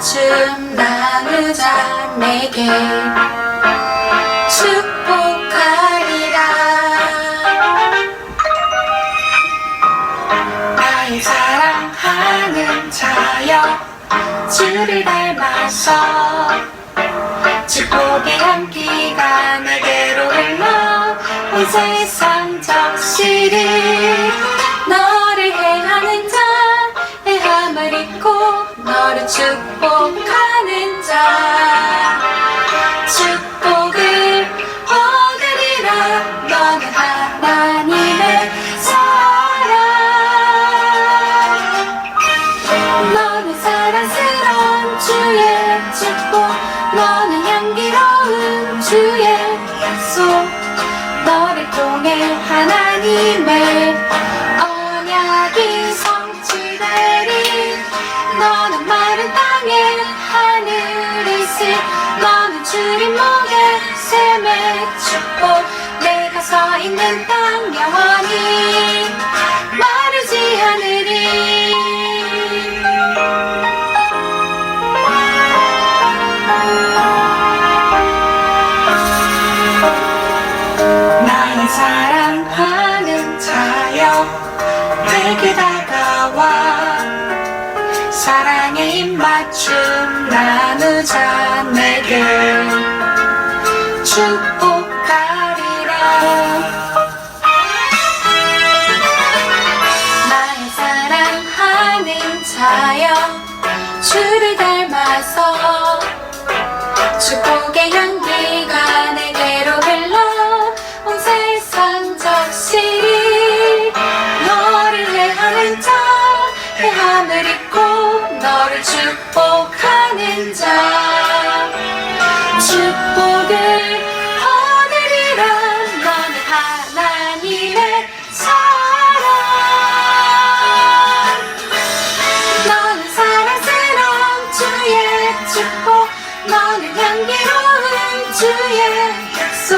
맞춤 나누자 내게 축복하리라. 나의 사랑하는 자여 주를 닮아서 축복의 향기가 내게로 흘러 온 세상 적시리. 너를 행하는 자 행함을 입고 너를 축복하는 자 축복을 얻으리라. 너는 하나님의 사랑, 너는 사랑스러운 주의 축복, 너는 향기로운 주의 약속, 너를 통해 하나님의 언약이 성취되리. 너는 마른 땅에 하늘을 있을, 너는 주님 목에 샘의 축복, 내가 서 있는 땅 영원히 마르지 않으리. 나의 사랑하는 자여 내게 다가와 사랑의 입맞춤 나누자 내게 축복하리라. 나의 사랑하는 자여 주를 닮아서 축복의 향기가 내게로 흘러 온 세상 적시리. 너를 행하는 자 행함을 입고 너를 축복하는 자 축복을 얻으리라. 너는 하나님의 사랑, 너는 사랑스러운 주의 축복, 너는 향기로운 주의 약속,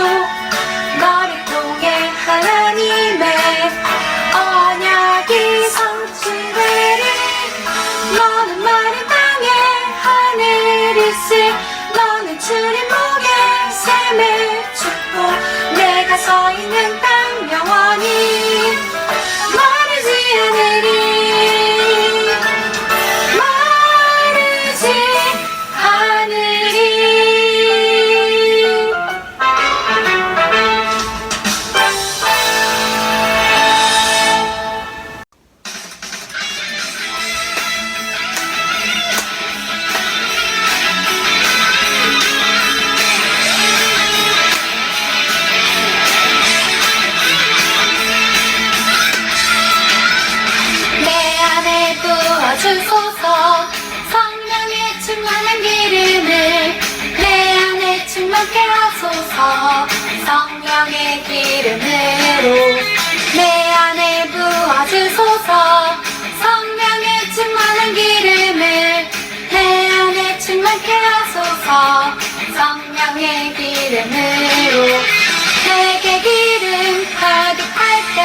너를 통해 하나님의 언약이 성취되리. 너는 마른 땅에 하늘을 있을, 너는 주님 목에 샘의 축복, 내가 서 있는 땅 영원히 마르지 않으리. 마르지 않으리. 주소서. 성령의 충만한 기름을 내 안에 충만케 하소서. 성령의 기름으로 내 안에 부어주소서. 성령의 충만한 기름을 내 안에 충만케 하소서. 성령의 기름으로 내게 기름 가득할 때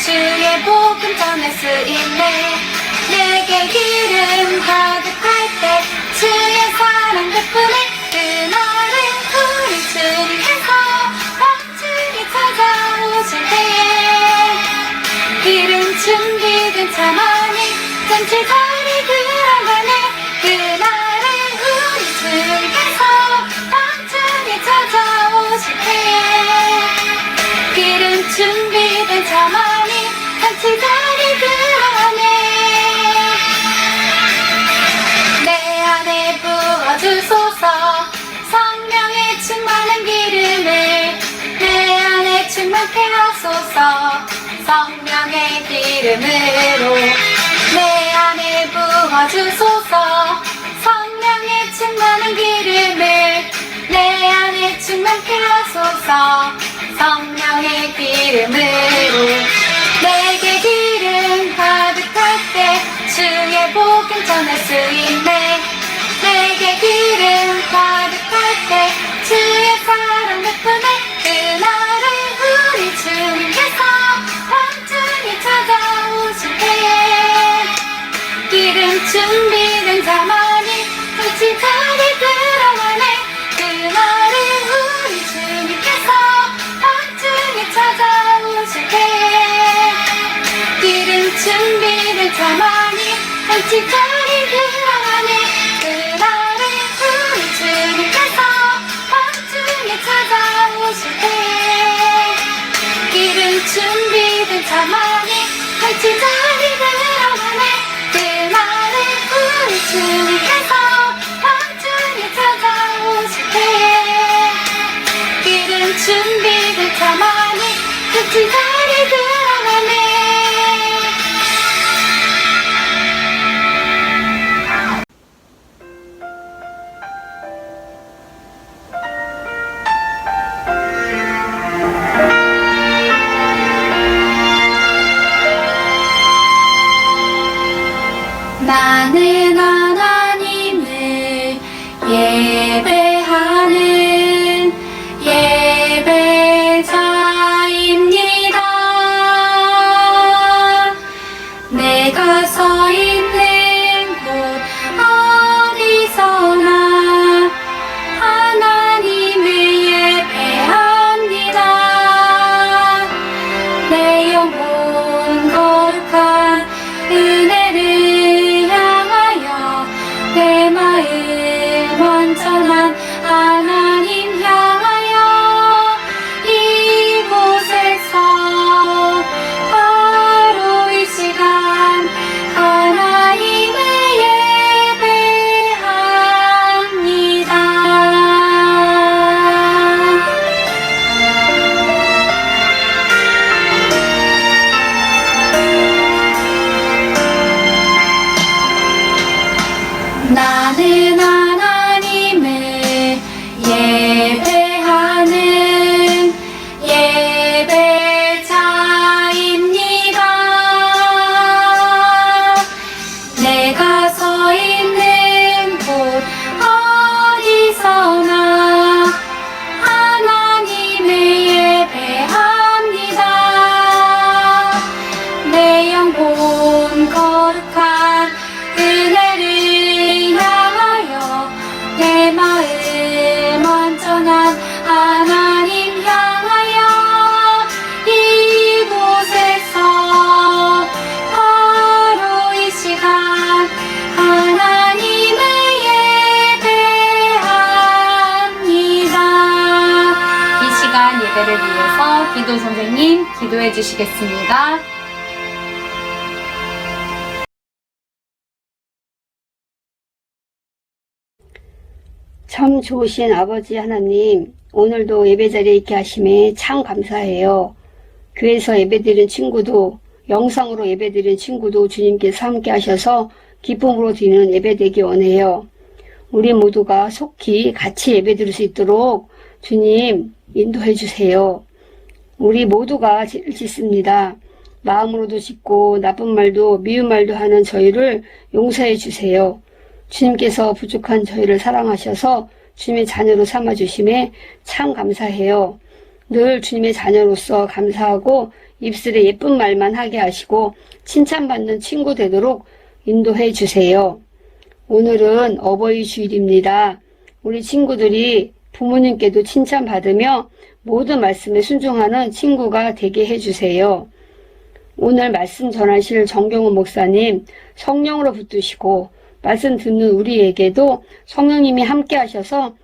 주의 복음 전할 수 있네. 내게 기름 가득할 때 주의 사랑 덕분에 그날은 우리 주님께서 완전히 찾아오실 때에 기름 준비된 차만이 잔치 자리 들어가네. 그날은 우리 주님께서 완전히 찾아오실 때에 기름 준비된 차만이 잔치 자리 들어가네. 주소서. 성령의 충만한 기름을 내 안에 충만케 하소서. 성령의 기름으로 내 안에 부어주소서. 성령의 충만한 기름을 내 안에 충만케 하소서. 성령의 기름으로 내게 기름 가득할 때 주의 복음 전할 수 있네. 내게 기름 가득할 때 주의 사랑 덕분에 그날은 우리 주님께서 완전히 찾아오실 때에 기름 준비된 자만이 같이 자리 들어가네. 그날은 우리 주님께서 밤중에 찾아오실 때 길은 준비된 자만이 같이 자리 들어가네. 그날은 우리 주님께서 밤중에 찾아오실 때 길은 준비된 자만이 같이 자리 들어가네. 그날은 우리 주님께서 밤중에 찾아오실 때 길은 준비된 자만이 같이 자리 들어가네. 나는 하나님을 예배하는 예배자입니다. 내가 서 있는 곳 어디서나 하나님을 예배합니다. 내 영혼 거룩한 은혜를 향하여 내 마음 완전한 하나님 향하여 이곳에서 바로 이 시간 하나님을 예배합니다. 나는 하나님을 예배하는 예배자입니다. 내가 서 있는 곳 어디서나 하나님을 예배합니다. 내 영혼 거룩한 은혜를 향하여 내 마음 완전한 하나님 향하여 이곳에서 바로 이 시간 하나님을 예배합니다. 이 시간 예배를 위해서 기도 선생님 기도해 주시겠습니다. 참 좋으신 아버지 하나님, 오늘도 예배 자리에 있게 하심에 참 감사해요. 교회에서 예배드리는 친구도, 영상으로 예배드리는 친구도 주님께서 함께 하셔서 기쁨으로 드리는 예배 되기 원해요. 우리 모두가 속히 같이 예배드릴 수 있도록 주님 인도해 주세요. 우리 모두가 죄를 짓습니다. 마음으로도 짓고 나쁜 말도 미운 말도 하는 저희를 용서해 주세요. 주님께서 부족한 저희를 사랑하셔서 주님의 자녀로 삼아주심에 참 감사해요. 늘 주님의 자녀로서 감사하고 입술에 예쁜 말만 하게 하시고 칭찬받는 친구 되도록 인도해 주세요. 오늘은 어버이 주일입니다. 우리 친구들이 부모님께도 칭찬받으며 모든 말씀에 순종하는 친구가 되게 해주세요. 오늘 말씀 전하실 정경훈 목사님 성령으로 붙드시고 말씀 듣는 우리에게도 성령님이 함께 하셔서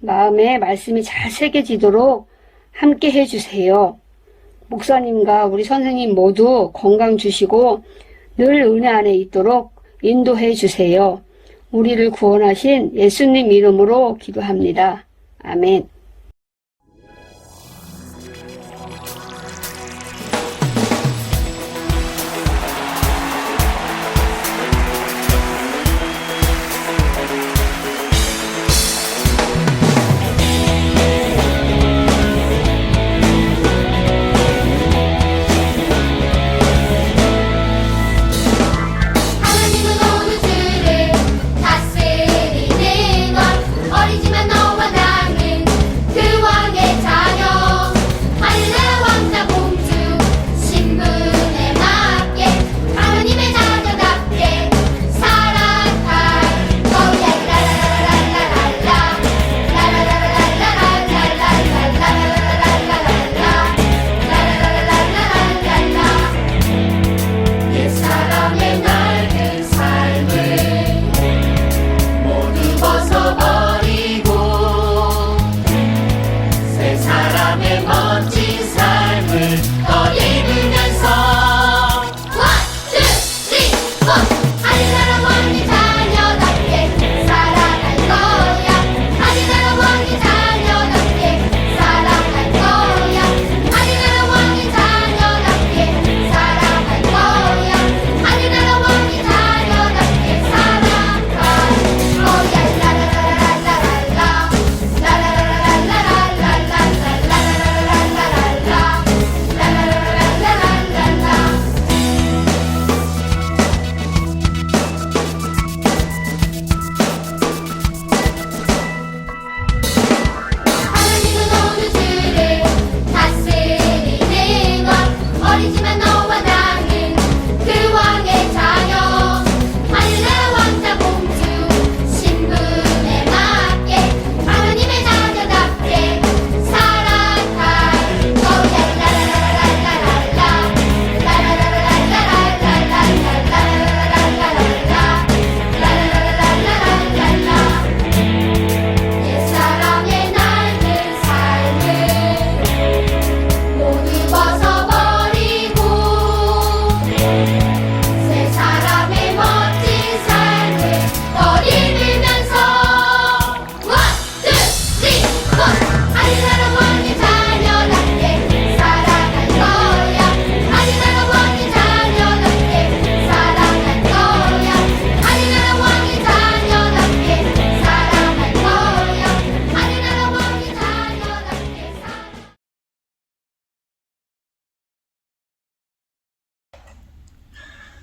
마음에 말씀이 잘 새겨지도록 함께 해주세요. 목사님과 우리 선생님 모두 건강 주시고 늘 은혜 안에 있도록 인도해 주세요. 우리를 구원하신 예수님 이름으로 기도합니다. 아멘. 하나님은 온 우주를 다스리는 것 어리지만 너와 나는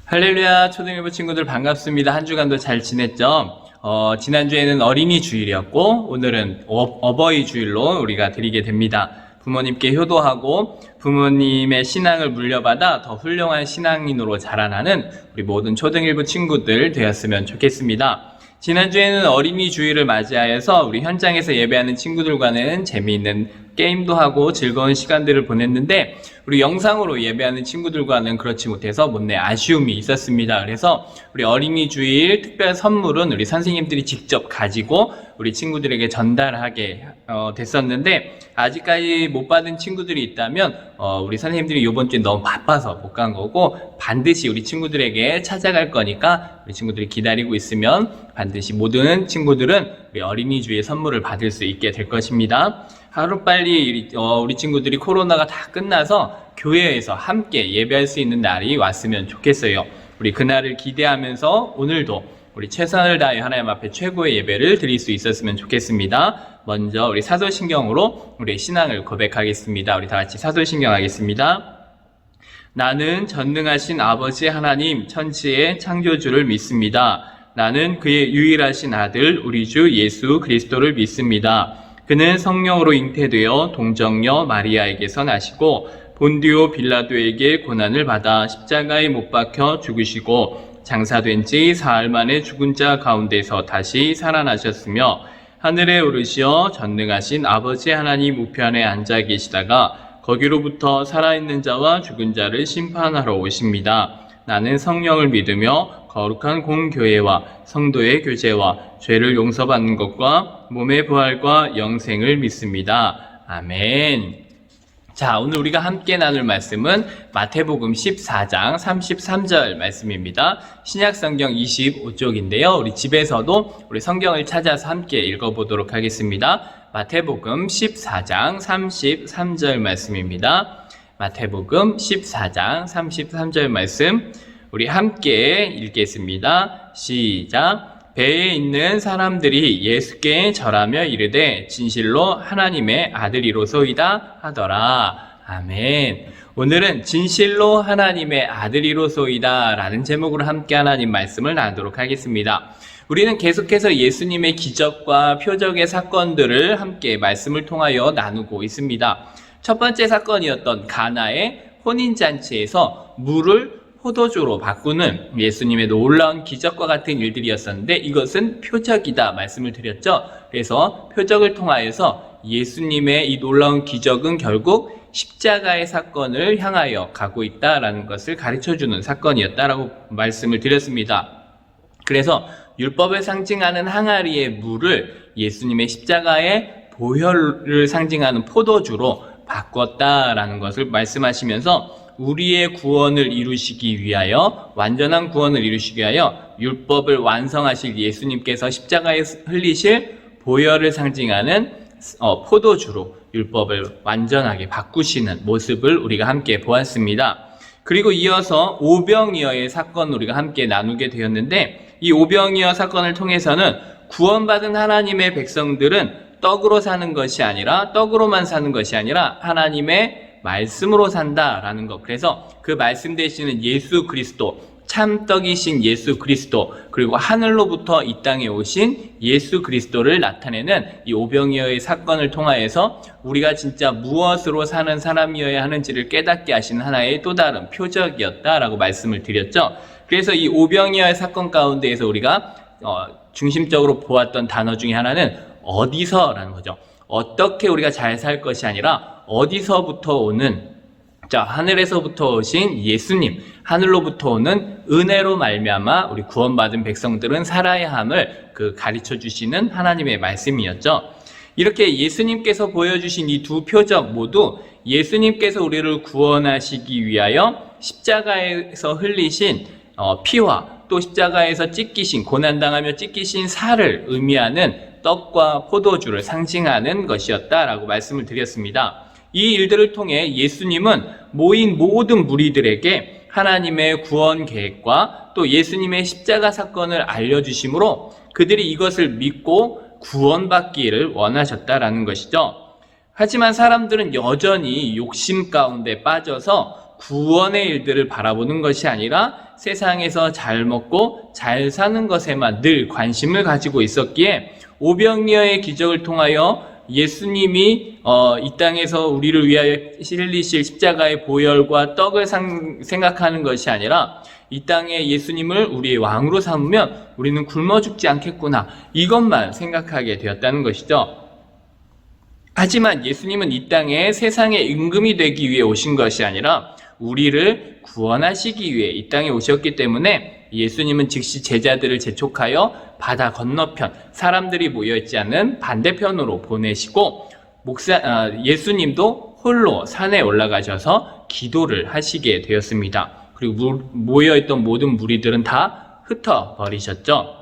할렐루야, 초등일부 친구들 반갑습니다. 한 주간도 잘 지냈죠? 지난주에는 어린이 주일이었고 오늘은 어버이 주일로 우리가 드리게 됩니다. 부모님께 효도하고 부모님의 신앙을 물려받아 더 훌륭한 신앙인으로 자라나는 우리 모든 초등일부 친구들 되었으면 좋겠습니다. 지난주에는 어린이 주일을 맞이하여서 우리 현장에서 예배하는 친구들과는 재미있는 게임도 하고 즐거운 시간들을 보냈는데 우리 영상으로 예배하는 친구들과는 그렇지 못해서 못내 아쉬움이 있었습니다. 그래서 우리 어린이 주일 특별 선물은 우리 선생님들이 직접 가지고 우리 친구들에게 전달하게 됐었는데 아직까지 못 받은 친구들이 있다면 우리 선생님들이 이번 주에 너무 바빠서 못 간 거고 반드시 우리 친구들에게 찾아갈 거니까 우리 친구들이 기다리고 있으면 반드시 모든 친구들은 우리 어린이 주일 선물을 받을 수 있게 될 것입니다. 하루빨리 우리 친구들이 코로나가 다 끝나서 교회에서 함께 예배할 수 있는 날이 왔으면 좋겠어요. 우리 그날을 기대하면서 오늘도 우리 최선을 다해 하나님 앞에 최고의 예배를 드릴 수 있었으면 좋겠습니다. 먼저 우리 사도신경으로 우리의 신앙을 고백하겠습니다. 우리 다 같이 사도신경 하겠습니다. 나는 전능하신 아버지 하나님 천지의 창조주를 믿습니다. 나는 그의 유일하신 아들 우리 주 예수 그리스도를 믿습니다. 그는 성령으로 잉태되어 동정녀 마리아에게서 나시고 본디오 빌라도에게 고난을 받아 십자가에 못 박혀 죽으시고 장사된 지 사흘 만에 죽은 자 가운데서 다시 살아나셨으며 하늘에 오르시어 전능하신 아버지 하나님 우편에 앉아 계시다가 거기로부터 살아있는 자와 죽은 자를 심판하러 오십니다. 나는 성령을 믿으며 거룩한 공교회와 성도의 교제와 죄를 용서받는 것과 몸의 부활과 영생을 믿습니다. 아멘. 자, 오늘 우리가 함께 나눌 말씀은 마태복음 14장 33절 말씀입니다. 신약성경 25쪽인데요. 우리 집에서도 우리 성경을 찾아서 함께 읽어보도록 하겠습니다. 마태복음 14장 33절 말씀입니다. 마태복음 14장 33절 말씀 우리 함께 읽겠습니다. 시작. 배에 있는 사람들이 예수께 절하며 이르되 진실로 하나님의 아들이로소이다 하더라. 아멘. 오늘은 진실로 하나님의 아들이로소이다 라는 제목으로 함께 하나님 말씀을 나누도록 하겠습니다. 우리는 계속해서 예수님의 기적과 표적의 사건들을 함께 말씀을 통하여 나누고 있습니다. 첫 번째 사건이었던 가나의 혼인잔치에서 물을 포도주로 바꾸는 예수님의 놀라운 기적과 같은 일들이었었는데 이것은 표적이다 말씀을 드렸죠. 그래서 표적을 통하여서 예수님의 이 놀라운 기적은 결국 십자가의 사건을 향하여 가고 있다라는 것을 가르쳐주는 사건이었다라고 말씀을 드렸습니다. 그래서 율법을 상징하는 항아리의 물을 예수님의 십자가의 보혈을 상징하는 포도주로 바꿨다라는 것을 말씀하시면서 우리의 구원을 이루시기 위하여 완전한 구원을 이루시기 위하여 율법을 완성하실 예수님께서 십자가에 흘리실 보혈을 상징하는 포도주로 율법을 완전하게 바꾸시는 모습을 우리가 함께 보았습니다. 그리고 이어서 오병이어의 사건 우리가 함께 나누게 되었는데 이 오병이어 사건을 통해서는 구원받은 하나님의 백성들은 떡으로 사는 것이 아니라 떡으로만 사는 것이 아니라 하나님의 말씀으로 산다라는 것. 그래서 그 말씀 되시는 예수 그리스도, 참떡이신 예수 그리스도, 그리고 하늘로부터 이 땅에 오신 예수 그리스도를 나타내는 이 오병이어의 사건을 통하여서 우리가 진짜 무엇으로 사는 사람이어야 하는지를 깨닫게 하시는 하나의 또 다른 표적이었다라고 말씀을 드렸죠. 그래서 이 오병이어의 사건 가운데에서 우리가 중심적으로 보았던 단어 중에 하나는 어디서라는 거죠. 어떻게 우리가 잘 살 것이 아니라 어디서부터 오는, 자, 하늘에서부터 오신 예수님, 하늘로부터 오는 은혜로 말미암아 우리 구원받은 백성들은 살아야 함을 가르쳐 주시는 하나님의 말씀이었죠. 이렇게 예수님께서 보여주신 이 두 표적 모두 예수님께서 우리를 구원하시기 위하여 십자가에서 흘리신 피와 또 십자가에서 찢기신, 고난당하며 찢기신 살을 의미하는 떡과 포도주를 상징하는 것이었다라고 말씀을 드렸습니다. 이 일들을 통해 예수님은 모인 모든 무리들에게 하나님의 구원 계획과 또 예수님의 십자가 사건을 알려주심으로 그들이 이것을 믿고 구원받기를 원하셨다라는 것이죠. 하지만 사람들은 여전히 욕심 가운데 빠져서 구원의 일들을 바라보는 것이 아니라 세상에서 잘 먹고 잘 사는 것에만 늘 관심을 가지고 있었기에 오병이어의 기적을 통하여 예수님이 이 땅에서 우리를 위하여 실리실 십자가의 보혈과 떡을 생각하는 것이 아니라 이 땅에 예수님을 우리의 왕으로 삼으면 우리는 굶어 죽지 않겠구나, 이것만 생각하게 되었다는 것이죠. 하지만 예수님은 이 땅에 세상의 임금이 되기 위해 오신 것이 아니라 우리를 구원하시기 위해 이 땅에 오셨기 때문에 예수님은 즉시 제자들을 재촉하여 바다 건너편, 사람들이 모여있지 않은 반대편으로 보내시고 예수님도 홀로 산에 올라가셔서 기도를 하시게 되었습니다. 그리고 모여있던 모든 무리들은 다 흩어버리셨죠.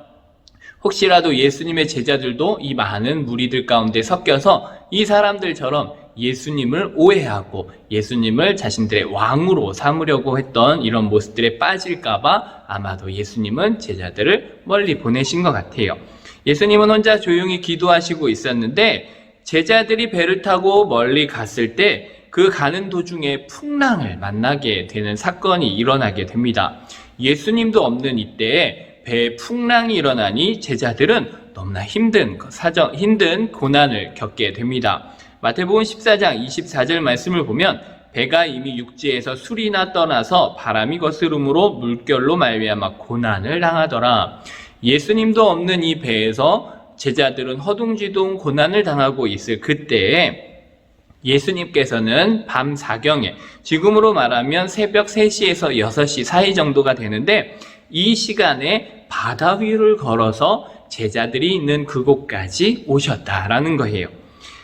혹시라도 예수님의 제자들도 이 많은 무리들 가운데 섞여서 이 사람들처럼 예수님을 오해하고 예수님을 자신들의 왕으로 삼으려고 했던 이런 모습들에 빠질까봐 아마도 예수님은 제자들을 멀리 보내신 것 같아요. 예수님은 혼자 조용히 기도하시고 있었는데 제자들이 배를 타고 멀리 갔을 때 그 가는 도중에 풍랑을 만나게 되는 사건이 일어나게 됩니다. 예수님도 없는 이때에 배에 풍랑이 일어나니 제자들은 너무나 힘든 고난을 겪게 됩니다. 마태복음 14장 24절 말씀을 보면 배가 이미 육지에서 술이나 떠나서 바람이 거스름으로 물결로 말미암아 고난을 당하더라. 예수님도 없는 이 배에서 제자들은 허둥지둥 고난을 당하고 있을 그때에 예수님께서는 밤 사경에, 지금으로 말하면 새벽 3시에서 6시 사이 정도가 되는데 이 시간에 바다 위를 걸어서 제자들이 있는 그곳까지 오셨다라는 거예요.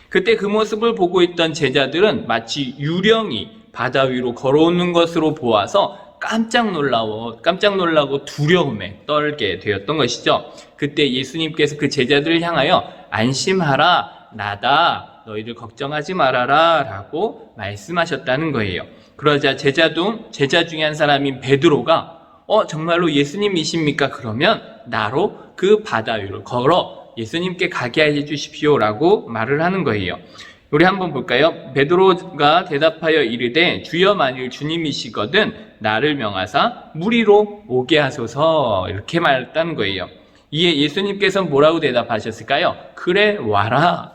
그때 그 모습을 보고 있던 제자들은 마치 유령이 바다 위로 걸어오는 것으로 보아서 깜짝 놀라고 두려움에 떨게 되었던 것이죠. 그때 예수님께서 그 제자들을 향하여 안심하라, 나다, 너희들 걱정하지 말아라 라고 말씀하셨다는 거예요. 그러자 제자 중에 한 사람인 베드로가 정말로 예수님이십니까? 그러면 나로 그 바다 위를 걸어 예수님께 가게 해주십시오 라고 말을 하는 거예요. 우리 한번 볼까요? 베드로가 대답하여 이르되 주여 만일 주님이시거든 나를 명하사 물 위로 오게 하소서, 이렇게 말했다는 거예요. 이에 예수님께서는 뭐라고 대답하셨을까요? 그래 와라.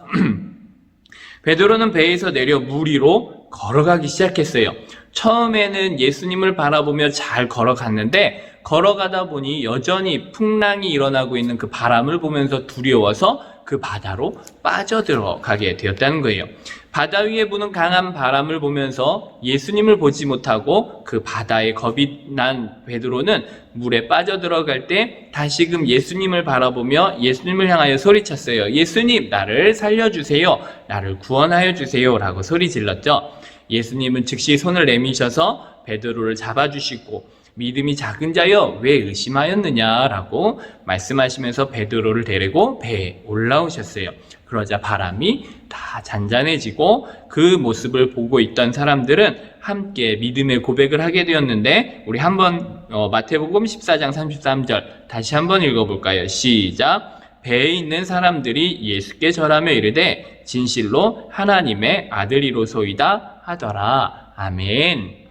베드로는 배에서 내려 물 위로 걸어가기 시작했어요. 처음에는 예수님을 바라보며 잘 걸어갔는데 걸어가다 보니 여전히 풍랑이 일어나고 있는 그 바람을 보면서 두려워서 그 바다로 빠져들어가게 되었다는 거예요. 바다 위에 부는 강한 바람을 보면서 예수님을 보지 못하고 그 바다에 겁이 난 베드로는 물에 빠져들어갈 때 다시금 예수님을 바라보며 예수님을 향하여 소리쳤어요. 예수님, 나를 살려주세요. 나를 구원하여 주세요. 라고 소리 질렀죠. 예수님은 즉시 손을 내미셔서 베드로를 잡아주시고 믿음이 작은 자여 왜 의심하였느냐라고 말씀하시면서 베드로를 데리고 배에 올라오셨어요. 그러자 바람이 다 잔잔해지고 그 모습을 보고 있던 사람들은 함께 믿음의 고백을 하게 되었는데 우리 한번 마태복음 14장 33절 다시 한번 읽어볼까요? 시작. 배에 있는 사람들이 예수께 절하며 이르되 진실로 하나님의 아들이로소이다 하더라. 아멘.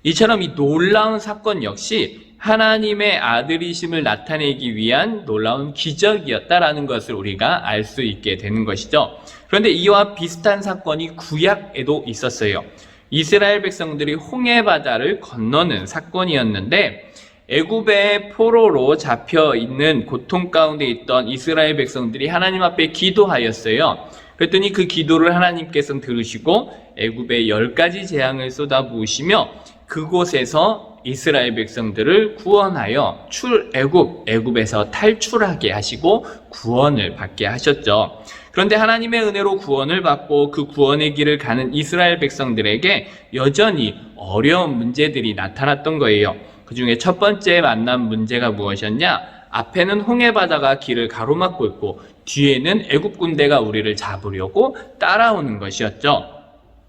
이처럼 이 놀라운 사건 역시 하나님의 아들이심을 나타내기 위한 놀라운 기적이었다라는 것을 우리가 알 수 있게 되는 것이죠. 그런데 이와 비슷한 사건이 구약에도 있었어요. 이스라엘 백성들이 홍해바다를 건너는 사건이었는데 애굽의 포로로 잡혀 있는 고통 가운데 있던 이스라엘 백성들이 하나님 앞에 기도하였어요. 그랬더니 그 기도를 하나님께서 들으시고 애굽의 10가지 재앙을 쏟아부으시며 그곳에서 이스라엘 백성들을 구원하여 애굽에서 탈출하게 하시고 구원을 받게 하셨죠. 그런데 하나님의 은혜로 구원을 받고 그 구원의 길을 가는 이스라엘 백성들에게 여전히 어려운 문제들이 나타났던 거예요. 그 중에 첫 번째 만난 문제가 무엇이었냐? 앞에는 홍해바다가 길을 가로막고 있고 뒤에는 애굽 군대가 우리를 잡으려고 따라오는 것이었죠.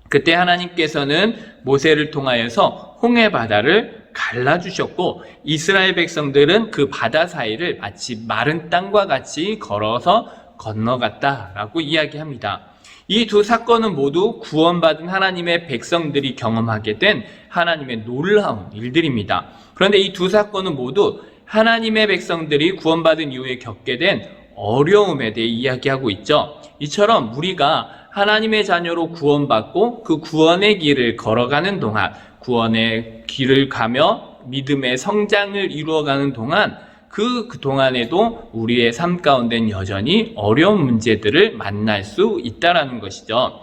그때 하나님께서는 모세를 통하여서 홍해바다를 갈라주셨고 이스라엘 백성들은 그 바다 사이를 마치 마른 땅과 같이 걸어서 건너갔다라고 이야기합니다. 이 두 사건은 모두 구원받은 하나님의 백성들이 경험하게 된 하나님의 놀라운 일들입니다. 그런데 이 두 사건은 모두 하나님의 백성들이 구원받은 이후에 겪게 된 어려움에 대해 이야기하고 있죠. 이처럼 우리가 하나님의 자녀로 구원받고 그 구원의 길을 걸어가는 동안, 구원의 길을 가며 믿음의 성장을 이루어가는 동안 그 동안에도 우리의 삶 가운데는 여전히 어려운 문제들을 만날 수 있다라는 것이죠.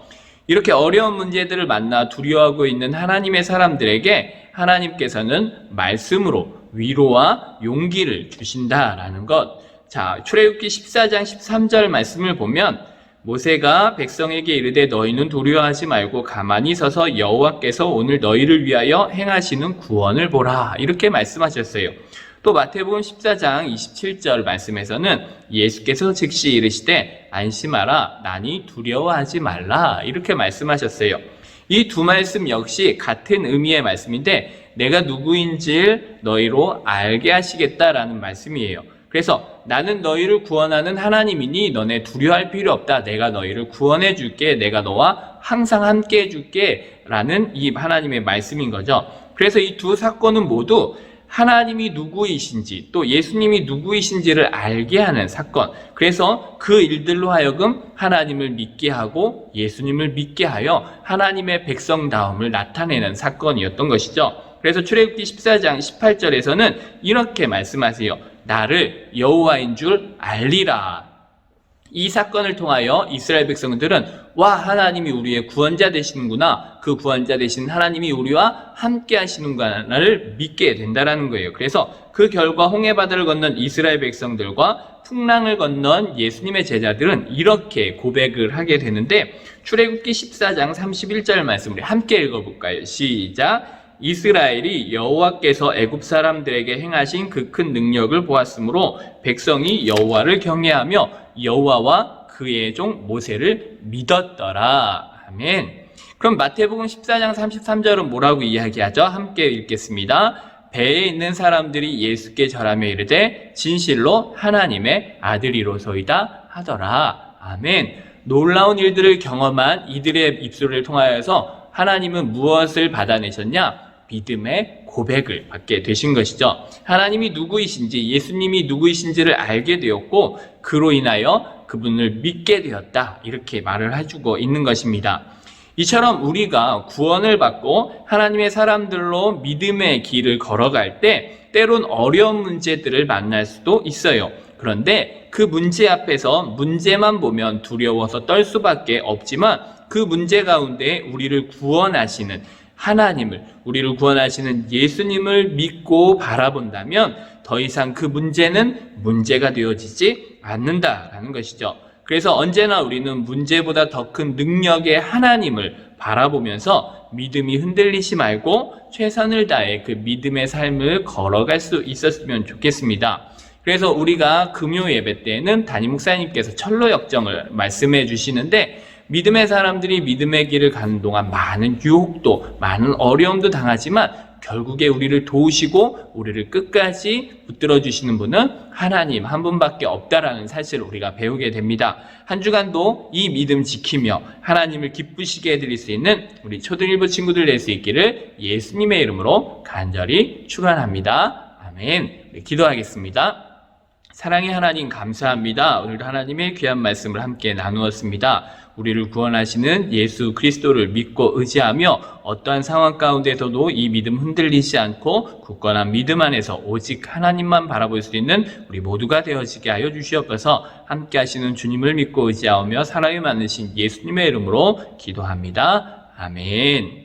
이렇게 어려운 문제들을 만나 두려워하고 있는 하나님의 사람들에게 하나님께서는 말씀으로 위로와 용기를 주신다라는 것. 자, 출애굽기 14장 13절 말씀을 보면 모세가 백성에게 이르되 너희는 두려워하지 말고 가만히 서서 여호와께서 오늘 너희를 위하여 행하시는 구원을 보라. 이렇게 말씀하셨어요. 또 마태복음 14장 27절 말씀에서는 예수께서 즉시 이르시되 안심하라 나니 두려워하지 말라 이렇게 말씀하셨어요. 이 두 말씀 역시 같은 의미의 말씀인데 내가 누구인지를 너희로 알게 하시겠다라는 말씀이에요. 그래서 나는 너희를 구원하는 하나님이니 너네 두려워할 필요 없다. 내가 너희를 구원해 줄게. 내가 너와 항상 함께 해 줄게 라는 이 하나님의 말씀인 거죠. 그래서 이 두 사건은 모두 하나님이 누구이신지 또 예수님이 누구이신지를 알게 하는 사건. 그래서 그 일들로 하여금 하나님을 믿게 하고 예수님을 믿게 하여 하나님의 백성다움을 나타내는 사건이었던 것이죠. 그래서 출애굽기 14장 18절에서는 이렇게 말씀하세요. 나를 여호와인 줄 알리라. 이 사건을 통하여 이스라엘 백성들은 와 하나님이 우리의 구원자 되시는구나. 그 구원자 되신 하나님이 우리와 함께 하시는구나를 믿게 된다는 거예요. 그래서 그 결과 홍해바다를 건넌 이스라엘 백성들과 풍랑을 건넌 예수님의 제자들은 이렇게 고백을 하게 되는데 출애굽기 14장 31절 말씀 우리 함께 읽어볼까요? 시작. 이스라엘이 여호와께서 애굽 사람들에게 행하신 그 큰 능력을 보았으므로 백성이 여호와를 경외하며 여호와와 그의 종 모세를 믿었더라. 아멘. 그럼 마태복음 14장 33절은 뭐라고 이야기하죠? 함께 읽겠습니다. 배에 있는 사람들이 예수께 절하며 이르되 진실로 하나님의 아들이로소이다 하더라. 아멘. 놀라운 일들을 경험한 이들의 입술을 통하여서 하나님은 무엇을 받아내셨냐? 믿음의 고백을 받게 되신 것이죠. 하나님이 누구이신지 예수님이 누구이신지를 알게 되었고 그로 인하여 그분을 믿게 되었다. 이렇게 말을 해주고 있는 것입니다. 이처럼 우리가 구원을 받고 하나님의 사람들로 믿음의 길을 걸어갈 때 때론 어려운 문제들을 만날 수도 있어요. 그런데 그 문제 앞에서 문제만 보면 두려워서 떨 수밖에 없지만 그 문제 가운데 우리를 구원하시는 하나님을, 우리를 구원하시는 예수님을 믿고 바라본다면 더 이상 그 문제는 문제가 되어지지 않는다라는 것이죠. 그래서 언제나 우리는 문제보다 더 큰 능력의 하나님을 바라보면서 믿음이 흔들리지 말고 최선을 다해 그 믿음의 삶을 걸어갈 수 있었으면 좋겠습니다. 그래서 우리가 금요 예배 때는 담임 목사님께서 철로 역정을 말씀해 주시는데 믿음의 사람들이 믿음의 길을 가는 동안 많은 유혹도 많은 어려움도 당하지만 결국에 우리를 도우시고 우리를 끝까지 붙들어 주시는 분은 하나님 한 분밖에 없다라는 사실을 우리가 배우게 됩니다. 한 주간도 이 믿음 지키며 하나님을 기쁘시게 해드릴 수 있는 우리 초등일부 친구들 될 수 있기를 예수님의 이름으로 간절히 축원합니다. 아멘. 기도하겠습니다. 사랑의 하나님 감사합니다. 오늘도 하나님의 귀한 말씀을 함께 나누었습니다. 우리를 구원하시는 예수 그리스도를 믿고 의지하며 어떠한 상황 가운데서도 이 믿음 흔들리지 않고 굳건한 믿음 안에서 오직 하나님만 바라볼 수 있는 우리 모두가 되어지게 하여 주시옵소서. 함께 하시는 주님을 믿고 의지하며 사랑이 많으신 예수님의 이름으로 기도합니다. 아멘.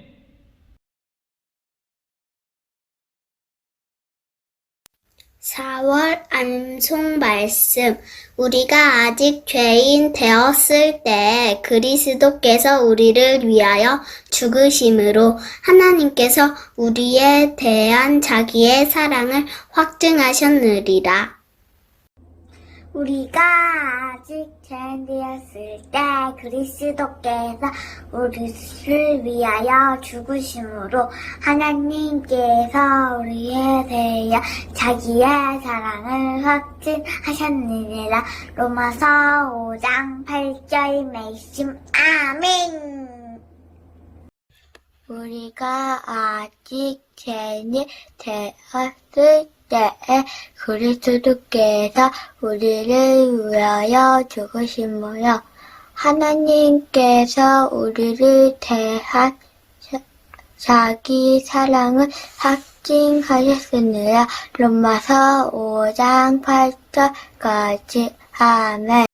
(4월) 암송 말씀. 우리가 아직 죄인 되었을 때 그리스도께서 우리를 위하여 죽으심으로 하나님께서 우리에 대한 자기의 사랑을 확증하셨느니라. 우리가 아직 죄인되었을 때 그리스도께서 우리를 위하여 죽으심으로 하나님께서 우리에 대하여 자기의 사랑을 확증하셨느니라. 로마서 5장 8절 말씀. 아멘. 우리가 아직 죄인이 되었을 때에 그리스도께서 우리를 위하여 죽으심으로 하나님께서 우리를 대한 자기 사랑을 확증하셨으니라. 로마서 5장 8절까지. 아멘.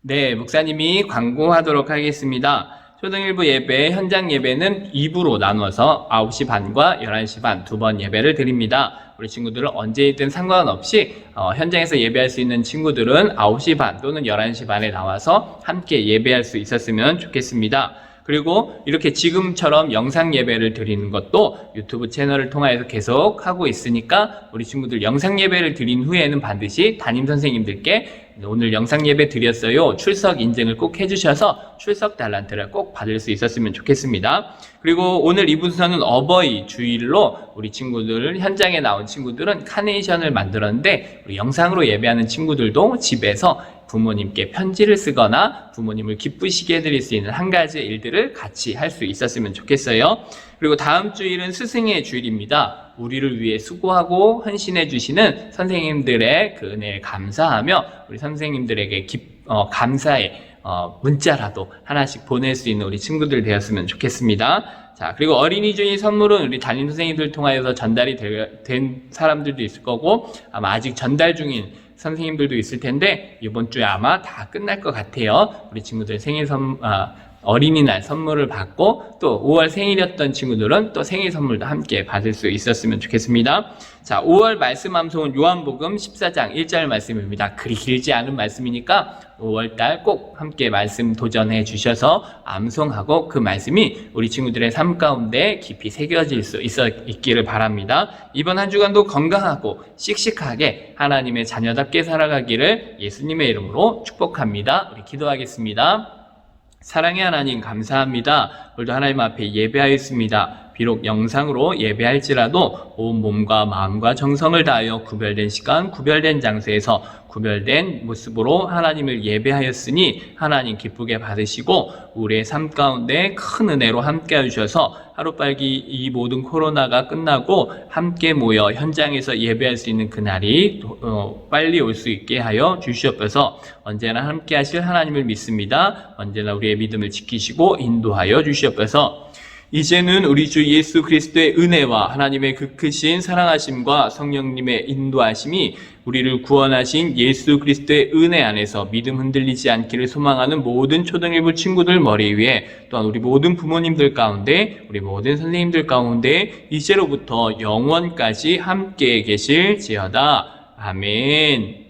네, 목사님이 광고하도록 하겠습니다. 초등일부 예배, 현장 예배는 2부로 나눠서 9시 반과 11시 반 두 번 예배를 드립니다. 우리 친구들은 언제이든 상관없이 현장에서 예배할 수 있는 친구들은 9시 반 또는 11시 반에 나와서 함께 예배할 수 있었으면 좋겠습니다. 그리고 이렇게 지금처럼 영상 예배를 드리는 것도 유튜브 채널을 통해서 계속 하고 있으니까 우리 친구들 영상 예배를 드린 후에는 반드시 담임 선생님들께 오늘 영상 예배 드렸어요, 출석 인증을 꼭 해주셔서 출석 달란트를 꼭 받을 수 있었으면 좋겠습니다. 그리고 오늘 이부 순서는 어버이 주일로 우리 친구들, 현장에 나온 친구들은 카네이션을 만들었는데 우리 영상으로 예배하는 친구들도 집에서 부모님께 편지를 쓰거나 부모님을 기쁘시게 해드릴 수 있는 한 가지 일들을 같이 할 수 있었으면 좋겠어요. 그리고 다음 주일은 스승의 주일입니다. 우리를 위해 수고하고 헌신해 주시는 선생님들의 그 은혜에 감사하며 우리 선생님들에게 감사의 문자라도 하나씩 보낼 수 있는 우리 친구들 되었으면 좋겠습니다. 자, 그리고 어린이 주일 선물은 우리 담임 선생님들 통하여서 전달이 된 사람들도 있을 거고 아마 아직 전달 중인 선생님들도 있을 텐데 이번 주에 아마 다 끝날 것 같아요. 우리 친구들 어린이날 선물을 받고 또 5월 생일이었던 친구들은 또 생일 선물도 함께 받을 수 있었으면 좋겠습니다. 자, 5월 말씀 암송은 요한복음 14장 1절 말씀입니다. 그리 길지 않은 말씀이니까 5월달 꼭 함께 말씀 도전해 주셔서 암송하고 그 말씀이 우리 친구들의 삶 가운데 깊이 새겨질 수 있기를 바랍니다. 이번 한 주간도 건강하고 씩씩하게 하나님의 자녀답게 살아가기를 예수님의 이름으로 축복합니다. 우리 기도하겠습니다. 사랑의 하나님 감사합니다. 오늘도 하나님 앞에 예배하였습니다. 비록 영상으로 예배할지라도 온 몸과 마음과 정성을 다하여 구별된 시간, 구별된 장소에서 구별된 모습으로 하나님을 예배하였으니 하나님 기쁘게 받으시고 우리의 삶 가운데 큰 은혜로 함께 해주셔서 하루빨리 이 모든 코로나가 끝나고 함께 모여 현장에서 예배할 수 있는 그날이 빨리 올 수 있게 하여 주시옵소서. 언제나 함께 하실 하나님을 믿습니다. 언제나 우리의 믿음을 지키시고 인도하여 주시옵소서. 이제는 우리 주 예수 그리스도의 은혜와 하나님의 그 크신 사랑하심과 성령님의 인도하심이 우리를 구원하신 예수 그리스도의 은혜 안에서 믿음 흔들리지 않기를 소망하는 모든 초등일부 친구들 머리 위에 또한 우리 모든 부모님들 가운데 우리 모든 선생님들 가운데 이제로부터 영원까지 함께 계실지어다. 아멘.